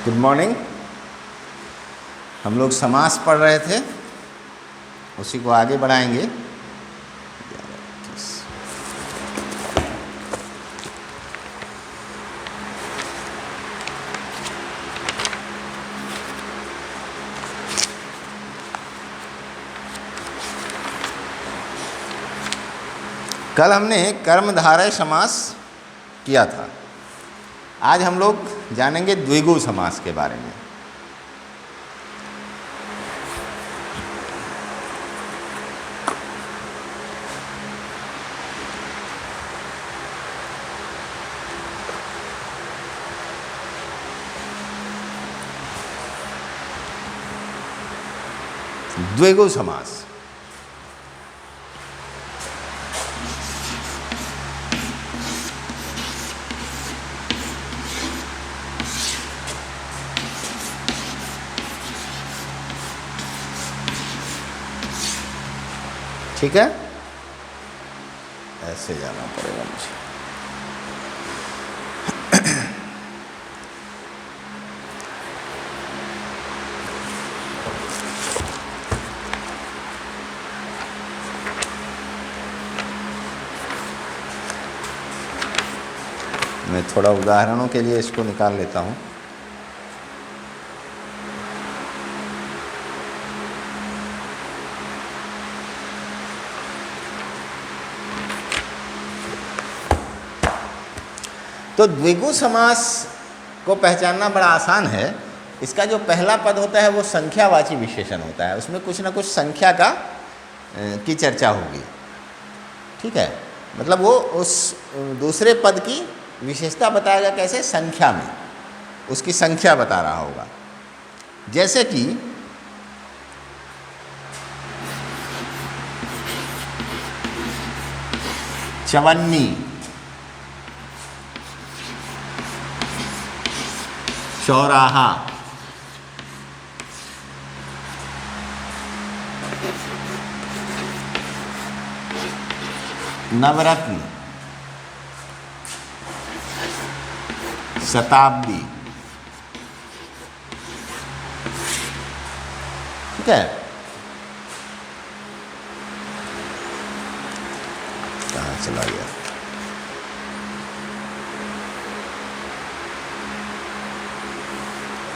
Good morning. हम लोग समास पढ़ रहे थे, उसी को आगे बढ़ाएंगे। कल हमने कर्मधारय समास किया था। आज हम लोग जानेंगे द्विगु समास के बारे में। द्विगु समास ठीक है, ऐसे जाना पड़ेगा मुझे। मैं थोड़ा उदाहरणों के लिए इसको निकाल लेता हूँ। तो द्विगु समास को पहचानना बड़ा आसान है। इसका जो पहला पद होता है वो संख्यावाची विशेषण होता है, उसमें कुछ ना कुछ संख्या की चर्चा होगी। ठीक है, मतलब वो उस दूसरे पद की विशेषता बताएगा, कैसे? संख्या में उसकी संख्या बता रहा होगा। जैसे कि चवन्नी, चौराहा, नवरत्न, शताब्दी। ठीक है, कहाँ चला गया?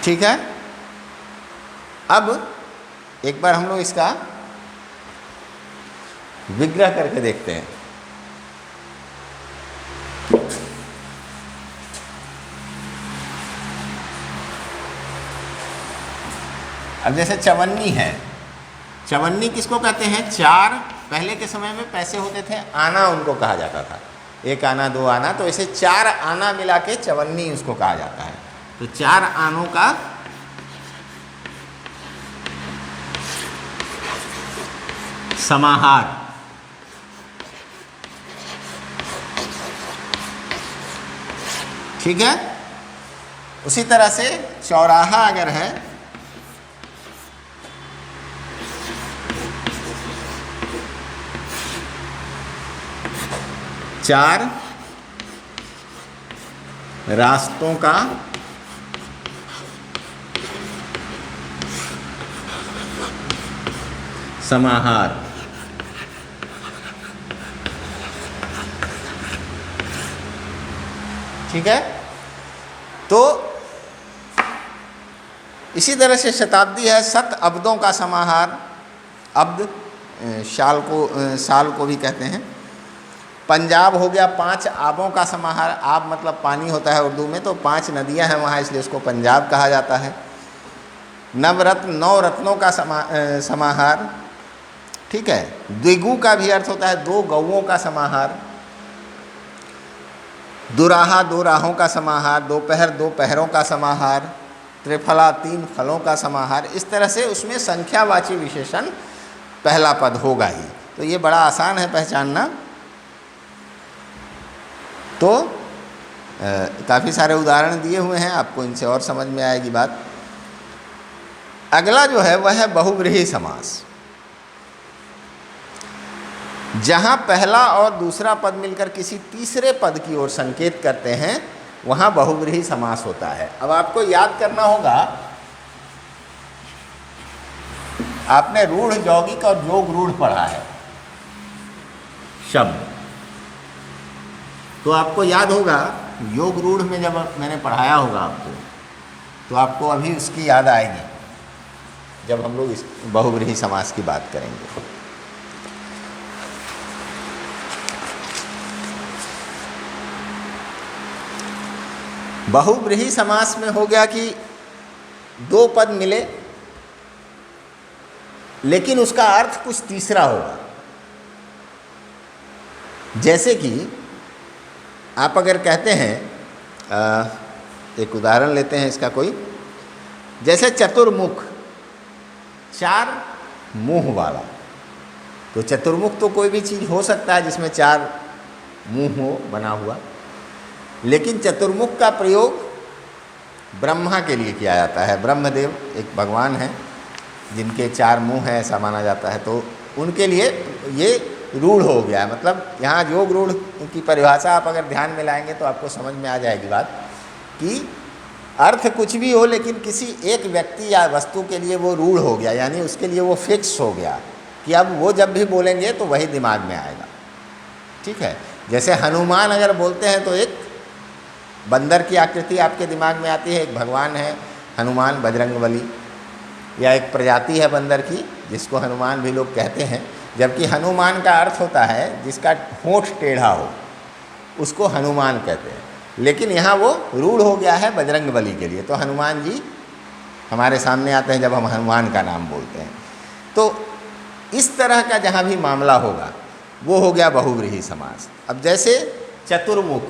ठीक है, अब एक बार हम लोग इसका विग्रह करके देखते हैं। अब जैसे चवन्नी है, चवन्नी किसको कहते हैं? चार, पहले के समय में पैसे होते थे, आना उनको कहा जाता था। एक आना, दो आना, तो इसे चार आना मिला के चवन्नी उसको कहा जाता है। तो चार आनों का समाहार। ठीक है, उसी तरह से चौराहा अगर है, चार रास्तों का समाहार। ठीक है, तो इसी तरह से शताब्दी है, शत अब्दों का समाहार। अब्द साल को भी कहते हैं। पंजाब हो गया, पांच आबों का समाहार। आब मतलब पानी होता है उर्दू में, तो पांच नदियां हैं वहाँ, इसलिए उसको पंजाब कहा जाता है। नवरत्न, नौ रत्नों का समाहार। ठीक है, द्विगु का भी अर्थ होता है दो गौओं का समाहार। दुराहा, दो राहों का समाहार। दोपहर, दो पहरों का समाहार। त्रिफला, तीन फलों का समाहार। इस तरह से उसमें संख्यावाची विशेषण पहला पद होगा ही। तो ये बड़ा आसान है पहचानना। तो काफ़ी सारे उदाहरण दिए हुए हैं, आपको इनसे और समझ में आएगी बात। अगला जो है वह है बहुव्रीहि समास, जहाँ पहला और दूसरा पद मिलकर किसी तीसरे पद की ओर संकेत करते हैं, वहाँ बहुव्रीहि समास होता है। अब आपको याद करना होगा, आपने रूढ़ यौगिक और योग रूढ़ पढ़ा है शब्द, तो आपको याद होगा योग रूढ़ में जब मैंने पढ़ाया होगा आपको, तो आपको अभी उसकी याद आएगी जब हम लोग इस बहुव्रीहि समास की बात करेंगे। बहुव्रीहि समास में हो गया कि दो पद मिले लेकिन उसका अर्थ कुछ तीसरा होगा। जैसे कि आप अगर कहते हैं, एक उदाहरण लेते हैं इसका कोई, जैसे चतुर्मुख, चार मुंह वाला। तो चतुर्मुख तो कोई भी चीज़ हो सकता है जिसमें चार मुंह हो बना हुआ, लेकिन चतुर्मुख का प्रयोग ब्रह्मा के लिए किया जाता है। ब्रह्मदेव एक भगवान हैं जिनके चार मुंह हैं ऐसा माना जाता है, तो उनके लिए ये रूढ़ हो गया है। मतलब यहाँ योग रूढ़ की परिभाषा आप अगर ध्यान में लाएंगे तो आपको समझ में आ जाएगी बात कि अर्थ कुछ भी हो लेकिन किसी एक व्यक्ति या वस्तु के लिए वो रूढ़ हो गया, यानी उसके लिए वो फिक्स हो गया कि अब वो जब भी बोलेंगे तो वही दिमाग में आएगा। ठीक है, जैसे हनुमान अगर बोलते हैं तो एक बंदर की आकृति आपके दिमाग में आती है, एक भगवान है हनुमान बजरंगबली, या एक प्रजाति है बंदर की जिसको हनुमान भी लोग कहते हैं, जबकि हनुमान का अर्थ होता है जिसका होंठ टेढ़ा हो, उसको हनुमान कहते हैं। लेकिन यहाँ वो रूढ़ हो गया है बजरंगबली के लिए, तो हनुमान जी हमारे सामने आते हैं जब हम हनुमान का नाम बोलते हैं। तो इस तरह का जहाँ भी मामला होगा वो हो गया बहुव्रीहि समास। अब जैसे चतुर्मुख,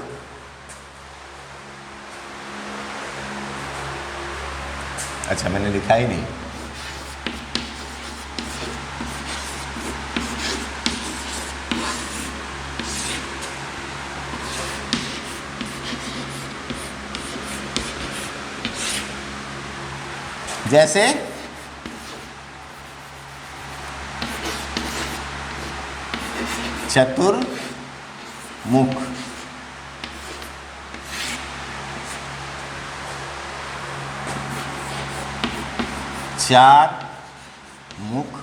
अच्छा मैंने लिखा ही नहीं, जैसे चतुर्मुख, चार मुख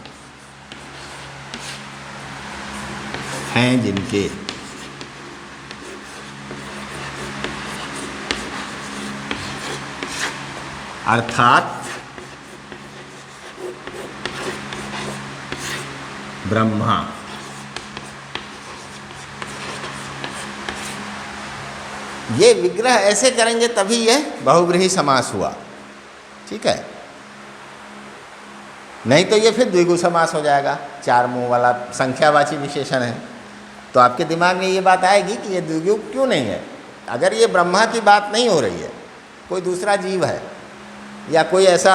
हैं जिनके, अर्थात ब्रह्मा। ये विग्रह ऐसे करेंगे तभी यह बहुव्रीहि समास हुआ। ठीक है, नहीं तो ये फिर द्विगु समास हो जाएगा, चार मुंह वाला संख्यावाची विशेषण है। तो आपके दिमाग में ये बात आएगी कि ये द्विगु क्यों नहीं है। अगर ये ब्रह्मा की बात नहीं हो रही है, कोई दूसरा जीव है या कोई ऐसा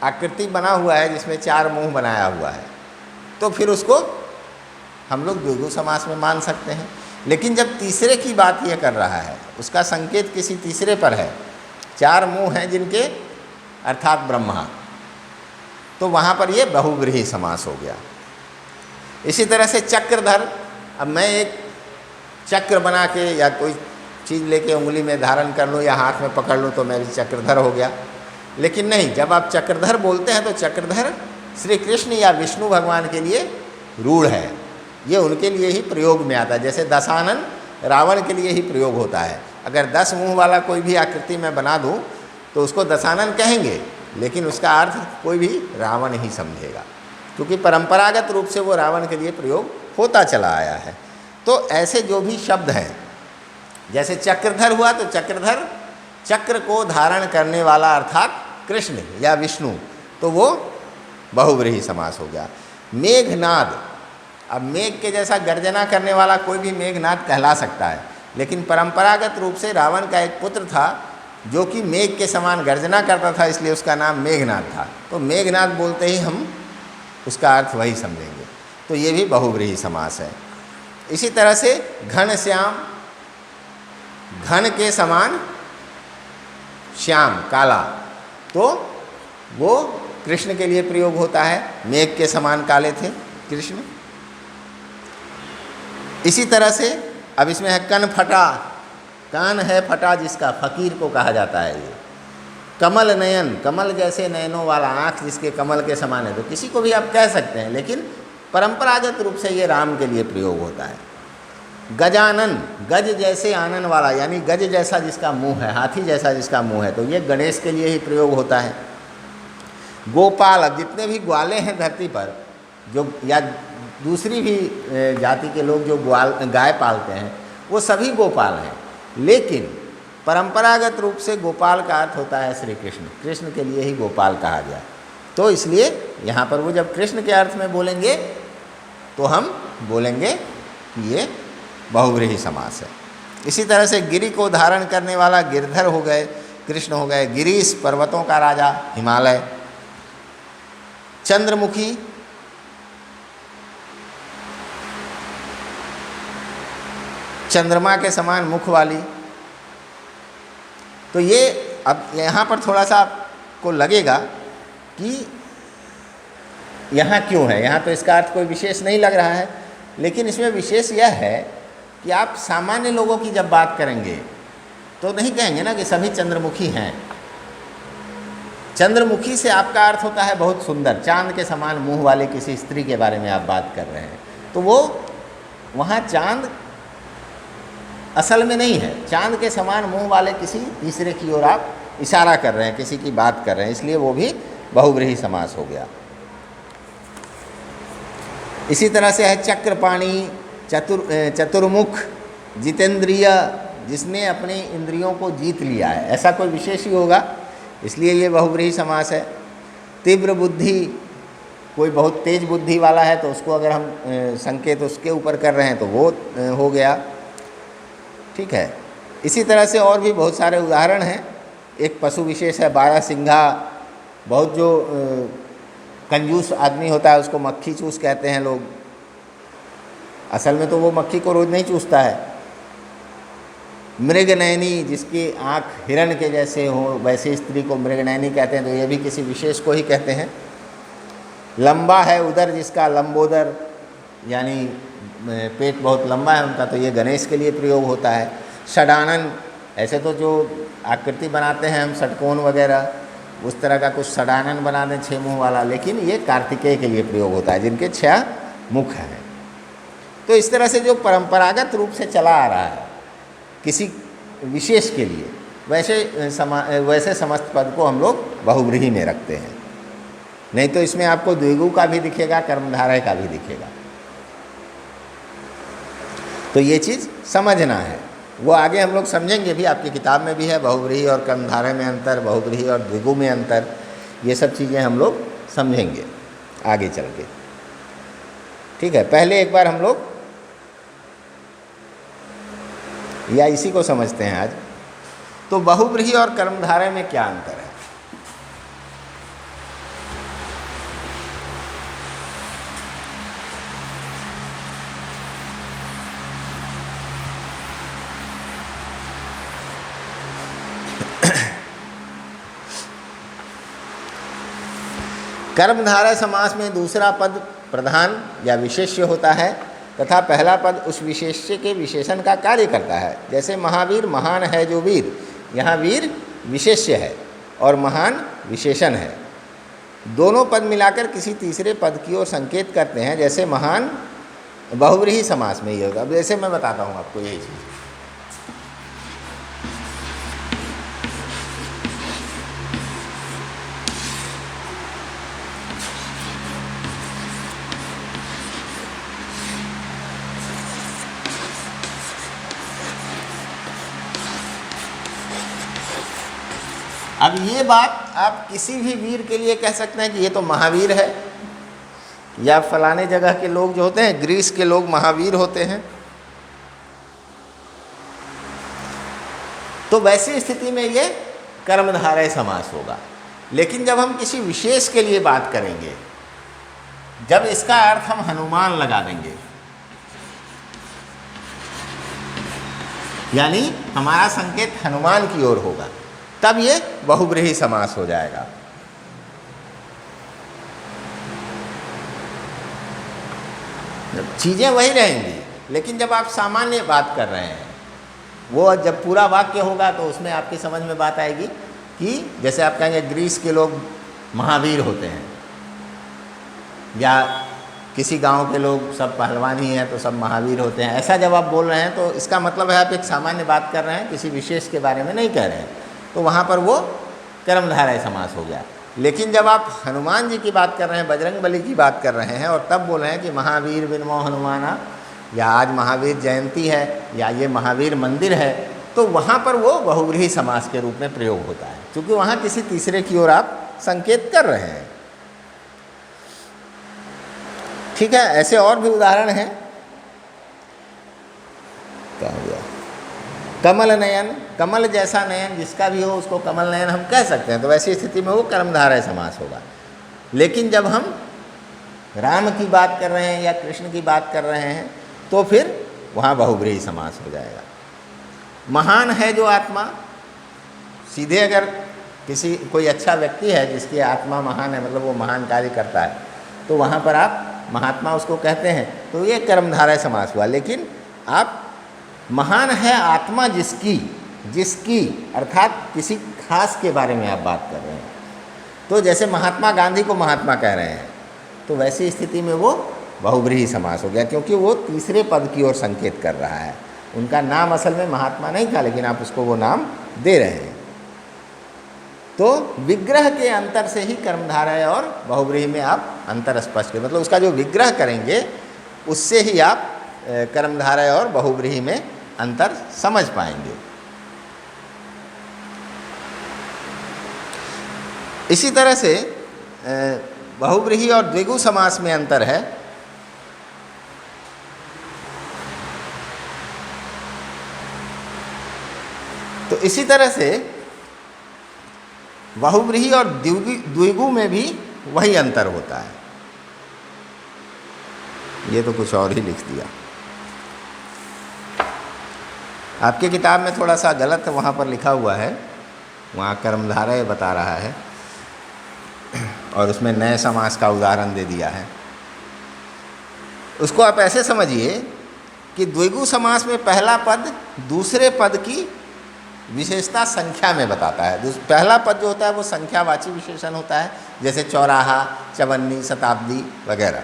आकृति बना हुआ है जिसमें चार मुंह बनाया हुआ है, तो फिर उसको हम लोग द्विगु समास में मान सकते हैं। लेकिन जब तीसरे की बात ये कर रहा है, उसका संकेत किसी तीसरे पर है, चार मुंह हैं जिनके अर्थात ब्रह्मा, तो वहाँ पर ये बहुव्रीहि समास हो गया। इसी तरह से चक्रधर, अब मैं एक चक्र बना के या कोई चीज़ लेके उंगली में धारण कर लूँ या हाथ में पकड़ लूँ तो मैं भी चक्रधर हो गया। लेकिन नहीं, जब आप चक्रधर बोलते हैं तो चक्रधर श्री कृष्ण या विष्णु भगवान के लिए रूढ़ है, ये उनके लिए ही प्रयोग में आता है। जैसे दशानन रावण के लिए ही प्रयोग होता है। अगर 10 मुंह वाला कोई भी आकृति मैं बना दूं तो उसको दशानन कहेंगे, लेकिन उसका अर्थ कोई भी रावण ही समझेगा, क्योंकि परंपरागत रूप से वो रावण के लिए प्रयोग होता चला आया है। तो ऐसे जो भी शब्द हैं, जैसे चक्रधर हुआ तो चक्रधर चक्र को धारण करने वाला अर्थात कृष्ण या विष्णु, तो वो बहुव्रीहि समास हो गया। मेघनाद, अब मेघ के जैसा गर्जना करने वाला कोई भी मेघनाद कहला सकता है, लेकिन परंपरागत रूप से रावण का एक पुत्र था जो कि मेघ के समान गर्जना करता था, इसलिए उसका नाम मेघनाद था। तो मेघनाद बोलते ही हम उसका अर्थ वही समझेंगे, तो ये भी बहुव्रीहि समास है। इसी तरह से घनश्याम, घन के समान श्याम काला, तो वो कृष्ण के लिए प्रयोग होता है, मेघ के समान काले थे कृष्ण। इसी तरह से अब इसमें है कनफटा, कान है फटा जिसका, फकीर को कहा जाता है ये। कमल नयन, कमल जैसे नयनों वाला, आँख जिसके कमल के समान है, तो किसी को भी आप कह सकते हैं, लेकिन परंपरागत रूप से ये राम के लिए प्रयोग होता है। गजानन, गज जैसे आनन वाला, यानी गज जैसा जिसका मुंह है, हाथी जैसा जिसका मुंह है, तो ये गणेश के लिए ही प्रयोग होता है। गोपाल, अब जितने भी ग्वाले हैं धरती पर, जो या दूसरी भी जाति के लोग जो गाय पालते हैं, वो सभी गोपाल हैं, लेकिन परंपरागत रूप से गोपाल का अर्थ होता है श्री कृष्ण, कृष्ण के लिए ही गोपाल कहा गया। तो इसलिए यहाँ पर वो जब कृष्ण के अर्थ में बोलेंगे तो हम बोलेंगे कि ये बहुव्रीहि समास है। इसी तरह से गिरि को धारण करने वाला गिरधर हो गए, कृष्ण हो गए। गिरीश, पर्वतों का राजा, हिमालय। चंद्रमुखी, चंद्रमा के समान मुख वाली। तो ये अब यहाँ पर थोड़ा सा आपको लगेगा कि यहाँ क्यों है, यहाँ तो इसका अर्थ कोई विशेष नहीं लग रहा है, लेकिन इसमें विशेष यह है कि आप सामान्य लोगों की जब बात करेंगे तो नहीं कहेंगे ना कि सभी चंद्रमुखी हैं। चंद्रमुखी से आपका अर्थ होता है बहुत सुंदर, चांद के समान मुंह वाले किसी स्त्री के बारे में आप बात कर रहे हैं, तो वो वहाँ चांद असल में नहीं है, चांद के समान मुंह वाले किसी तीसरे की ओर आप इशारा कर रहे हैं, किसी की बात कर रहे हैं, इसलिए वो भी बहुव्रीहि समास हो गया। इसी तरह से है चक्रपाणी, चतुर्मुख, जितेंद्रिय, जिसने अपनी इंद्रियों को जीत लिया है, ऐसा कोई विशेष ही होगा, इसलिए ये बहुव्रीहि समास है। तीव्र बुद्धि, कोई बहुत तेज बुद्धि वाला है तो उसको अगर हम संकेत उसके ऊपर कर रहे हैं तो वो हो गया, ठीक है। इसी तरह से और भी बहुत सारे उदाहरण हैं। एक पशु विशेष है बारहसिंघा, बहुत जो कंजूस आदमी होता है उसको मक्खी चूस कहते हैं लोग, असल में तो वो मक्खी को रोज़ नहीं चूसता है। मृगनयनी, जिसकी आँख हिरण के जैसे हो, वैसे स्त्री को मृगनयनी कहते हैं, तो ये भी किसी विशेष को ही कहते हैं। लंबा है उदर जिसका, लंबोदर, यानी पेट बहुत लंबा है उनका, तो ये गणेश के लिए प्रयोग होता है। षडानन, ऐसे तो जो आकृति बनाते हैं हम षटकोण वगैरह, उस तरह का कुछ षडानन बना दें 6 मुँह वाला, लेकिन ये कार्तिकेय के लिए प्रयोग होता है जिनके 6 मुख हैं। तो इस तरह से जो परंपरागत रूप से चला आ रहा है किसी विशेष के लिए, वैसे समस्त पद को हम लोग बहुव्रीहि में रखते हैं। नहीं तो इसमें आपको द्विगु का भी दिखेगा, कर्मधारय का भी दिखेगा, तो ये चीज़ समझना है। वो आगे हम लोग समझेंगे भी, आपकी किताब में भी है बहुव्रीहि और कर्मधारय में अंतर, बहुव्रीहि और द्विगु में अंतर, ये सब चीज़ें हम लोग समझेंगे आगे चल के, ठीक है। पहले एक बार हम लोग या इसी को समझते हैं आज। तो बहुव्रीहि और कर्मधारय में क्या अंतर है? कर्मधारय समास में दूसरा पद प्रधान या विशेष्य होता है तथा पहला पद उस विशेष्य के विशेषण का कार्य करता है। जैसे महावीर, महान है जो वीर, यहाँ वीर विशेष्य है और महान विशेषण है। दोनों पद मिलाकर किसी तीसरे पद की ओर संकेत करते हैं, जैसे महान बहुव्रीहि समास में ये होगा। अब जैसे मैं बताता हूँ आपको यही चीज़। अब ये बात आप किसी भी वीर के लिए कह सकते हैं कि ये तो महावीर है, या फलाने जगह के लोग जो होते हैं, ग्रीस के लोग महावीर होते हैं। तो वैसी स्थिति में ये कर्मधारय समास होगा। लेकिन जब हम किसी विशेष के लिए बात करेंगे, जब इसका अर्थ हम हनुमान लगा देंगे, यानी हमारा संकेत हनुमान की ओर होगा, तब ये बहुव्रीहि समास हो जाएगा। चीज़ें वही रहेंगी, लेकिन जब आप सामान्य बात कर रहे हैं वो जब पूरा वाक्य होगा तो उसमें आपकी समझ में बात आएगी कि जैसे आप कहेंगे ग्रीस के लोग महावीर होते हैं, या किसी गांव के लोग सब पहलवान ही हैं तो सब महावीर होते हैं, ऐसा जब आप बोल रहे हैं तो इसका मतलब है आप एक सामान्य बात कर रहे हैं, किसी विशेष के बारे में नहीं कह रहे हैं, तो वहाँ पर वो कर्मधारय समास हो गया। लेकिन जब आप हनुमान जी की बात कर रहे हैं, बजरंगबली की बात कर रहे हैं और तब बोल रहे हैं कि महावीर बिनमो हनुमाना, या आज महावीर जयंती है, या ये महावीर मंदिर है, तो वहाँ पर वो बहुव्रीहि समास के रूप में प्रयोग होता है, क्योंकि वहाँ किसी तीसरे की ओर आप संकेत कर रहे हैं। ठीक है, ऐसे और भी उदाहरण हैं। क्या हो गया? कमल नयन, कमल जैसा नयन जिसका भी हो उसको कमल नयन हम कह सकते हैं, तो वैसी स्थिति में वो कर्मधारय समास होगा। लेकिन जब हम राम की बात कर रहे हैं या कृष्ण की बात कर रहे हैं तो फिर वहाँ बहुव्रीहि समास हो जाएगा। महान है जो आत्मा, सीधे अगर किसी कोई अच्छा व्यक्ति है जिसकी आत्मा महान है, मतलब वो महान कार्य करता है, तो वहाँ पर आप महात्मा उसको कहते हैं, तो ये कर्मधारय समास हुआ। लेकिन आप महान है आत्मा जिसकी, जिसकी अर्थात किसी खास के बारे में आप बात कर रहे हैं, तो जैसे महात्मा गांधी को महात्मा कह रहे हैं, तो वैसी स्थिति में वो बहुव्रीहि समास हो गया, क्योंकि वो तीसरे पद की ओर संकेत कर रहा है। उनका नाम असल में महात्मा नहीं था, लेकिन आप उसको वो नाम दे रहे हैं। तो विग्रह के अंतर से ही कर्मधारय और बहुव्रीहि में आप अंतर स्पष्ट करें, मतलब उसका जो विग्रह करेंगे उससे ही आप कर्मधारय और बहुव्रीहि में अंतर समझ पाएंगे। इसी तरह से बहुव्रीहि और द्विगु समास में अंतर है। तो इसी तरह से बहुव्रीहि और द्विगु में भी वही अंतर होता है। ये तो कुछ और ही लिख दिया, आपकी किताब में थोड़ा सा गलत वहाँ पर लिखा हुआ है, वहाँ कर्मधारय बता रहा है और उसमें नए समास का उदाहरण दे दिया है। उसको आप ऐसे समझिए कि द्विगु समास में पहला पद दूसरे पद की विशेषता संख्या में बताता है। पहला पद जो होता है वो संख्यावाची विशेषण होता है, जैसे चौराहा, चवन्नी, शताब्दी वगैरह।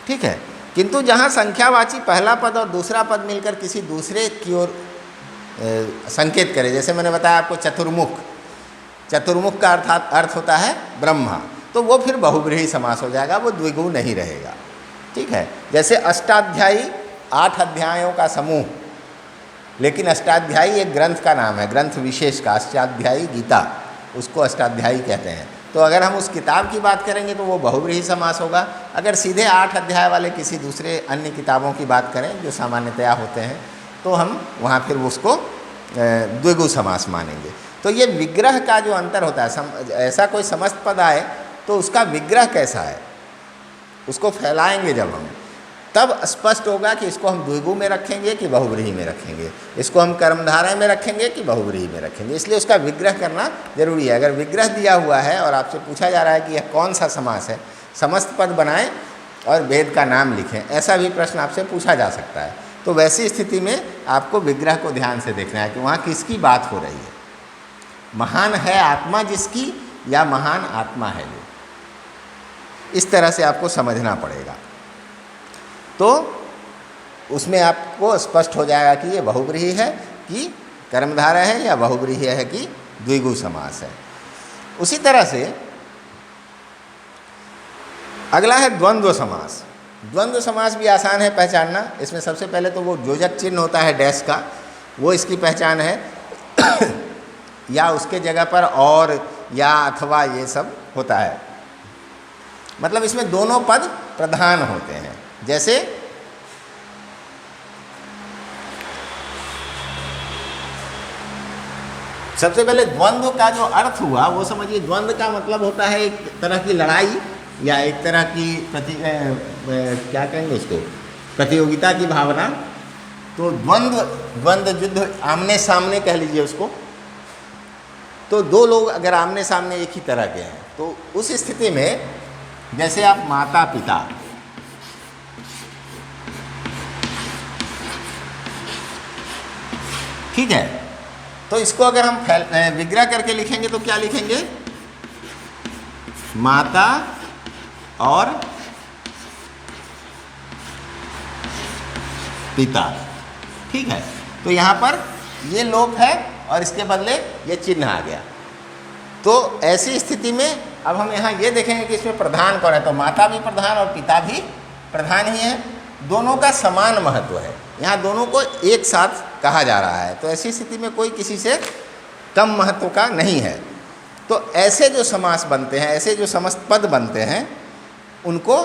ठीक है, किंतु जहाँ संख्यावाची पहला पद और दूसरा पद मिलकर किसी दूसरे की ओर संकेत करे, जैसे मैंने बताया आपको चतुर्मुख, चतुर्मुख का अर्थ होता है ब्रह्मा, तो वो फिर बहुव्रीहि समास हो जाएगा, वो द्विगु नहीं रहेगा। ठीक है, जैसे अष्टाध्यायी 8 अध्यायों का समूह, लेकिन अष्टाध्यायी एक ग्रंथ का नाम है, ग्रंथ विशेष का, अष्टाध्यायी गीता, उसको अष्टाध्यायी कहते हैं। तो अगर हम उस किताब की बात करेंगे तो वो बहुव्रीहि समास होगा। अगर सीधे 8 अध्याय वाले किसी दूसरे अन्य किताबों की बात करें जो सामान्यतया होते हैं, तो हम वहाँ फिर उसको द्विगु समास मानेंगे। तो ये विग्रह का जो अंतर होता है, ऐसा कोई समस्त पद आए तो उसका विग्रह कैसा है, उसको फैलाएंगे जब हम, तब स्पष्ट होगा कि इसको हम द्विगु में रखेंगे कि बहुव्रीहि में रखेंगे, इसको हम कर्मधारय में रखेंगे कि बहुव्रीहि में रखेंगे। इसलिए उसका विग्रह करना जरूरी है। अगर विग्रह दिया हुआ है और आपसे पूछा जा रहा है कि यह कौन सा समास है, समस्त पद बनाएं और वेद का नाम लिखें, ऐसा भी प्रश्न आपसे पूछा जा सकता है। तो वैसी स्थिति में आपको विग्रह को ध्यान से देखना है कि वहाँ किसकी बात हो रही है, महान है आत्मा जिसकी या महान आत्मा है जो, इस तरह से आपको समझना पड़ेगा। तो उसमें आपको स्पष्ट हो जाएगा कि ये बहुव्रीहि है कि कर्मधारय है, या बहुव्रीहि है कि द्विगु समास है। उसी तरह से अगला है द्वंद्व समास। द्वंद्व समास भी आसान है पहचानना। इसमें सबसे पहले तो वो योजक चिन्ह होता है डैश का, वो इसकी पहचान है या उसके जगह पर और या अथवा ये सब होता है, मतलब इसमें दोनों पद प्रधान होते हैं। जैसे सबसे पहले द्वंद्व का जो अर्थ हुआ वो समझिए। द्वंद्व का मतलब होता है एक तरह की लड़ाई या एक तरह की क्या कहेंगे उसको, प्रतियोगिता की भावना। तो द्वंद्व युद्ध, आमने सामने कह लीजिए उसको। तो दो लोग अगर आमने सामने एक ही तरह के हैं, तो उस स्थिति में जैसे आप माता पिता, ठीक है। तो इसको अगर हम विग्रह करके लिखेंगे तो क्या लिखेंगे? माता और पिता। ठीक है, तो यहाँ पर ये लोप है और इसके बदले ये चिन्ह आ गया। तो ऐसी स्थिति में अब हम यहाँ ये देखेंगे कि इसमें प्रधान कौन है। तो माता भी प्रधान और पिता भी प्रधान ही है, दोनों का समान महत्व है, यहाँ दोनों को एक साथ कहा जा रहा है। तो ऐसी स्थिति में कोई किसी से कम महत्व का नहीं है। तो ऐसे जो समास बनते हैं, ऐसे जो समस्त पद बनते हैं, उनको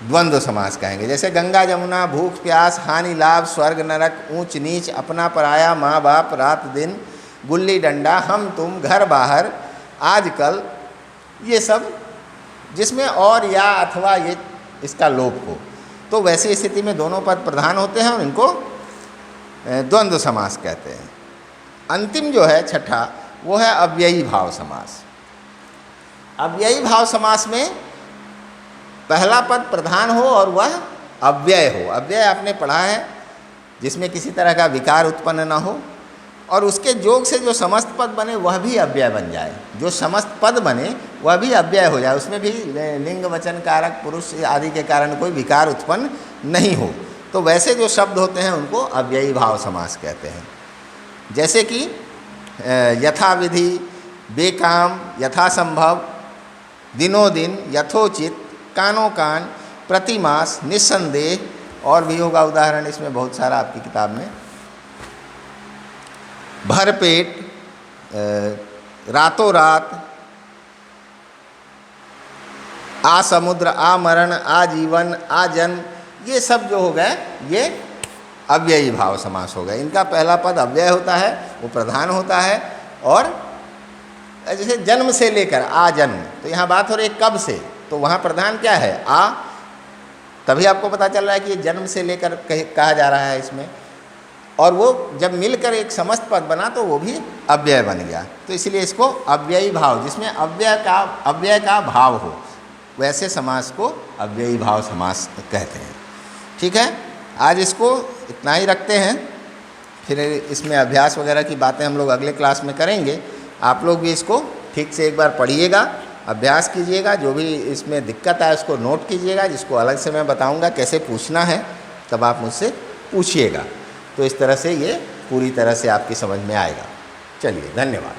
द्वंद्व समास कहेंगे। जैसे गंगा जमुना, भूख प्यास, हानि लाभ, स्वर्ग नरक, ऊंच नीच, अपना पराया, माँ बाप, रात दिन, गुल्ली डंडा, हम तुम, घर बाहर, आजकल, ये सब जिसमें और या अथवा ये इसका लोप हो। तो वैसी स्थिति में दोनों पद प्रधान होते हैं और इनको द्वंद्व समास कहते हैं। अंतिम जो है छठा, वो है अव्ययी भाव समास। अव्ययी भाव समास में पहला पद प्रधान हो और वह अव्यय हो। अव्यय आपने पढ़ा है, जिसमें किसी तरह का विकार उत्पन्न न हो और उसके जोग से जो समस्त पद बने वह भी अव्यय बन जाए। जो समस्त पद बने वह भी अव्यय हो जाए, उसमें भी लिंग वचन कारक पुरुष आदि के कारण कोई विकार उत्पन्न नहीं हो। तो वैसे जो शब्द होते हैं उनको अव्ययी भाव समास कहते हैं। जैसे कि यथाविधि, बेकाम, यथासंभव, दिनों दिन, यथोचित, कानों कान, प्रतिमास, निस्संदेह, और भी होगा उदाहरण इसमें बहुत सारा आपकी किताब में। भरपेट, रातों रात, आ समुद्र, आ मरण, आ जीवन, आ जन्म, ये सब जो हो गए ये अव्ययी भाव समास हो गए। इनका पहला पद अव्यय होता है, वो प्रधान होता है। और जैसे जन्म से लेकर आ जन्म, तो यहाँ बात हो रही है कब से, तो वहाँ प्रधान क्या है? आ। तभी आपको पता चल रहा है कि ये जन्म से लेकर कहा जा रहा है इसमें। और वो जब मिलकर एक समस्त पद बना तो वो भी अव्यय बन गया। तो इसलिए इसको अव्ययी भाव, जिसमें अव्यय का भाव हो, वैसे समास को अव्ययी भाव समास कहते हैं। ठीक है, आज इसको इतना ही रखते हैं, फिर इसमें अभ्यास वगैरह की बातें हम लोग अगले क्लास में करेंगे। आप लोग भी इसको ठीक से एक बार पढ़िएगा, अभ्यास कीजिएगा, जो भी इसमें दिक्कत है उसको नोट कीजिएगा, जिसको अलग से मैं बताऊंगा कैसे पूछना है, तब आप मुझसे पूछिएगा। तो इस तरह से ये पूरी तरह से आपकी समझ में आएगा। चलिए, धन्यवाद।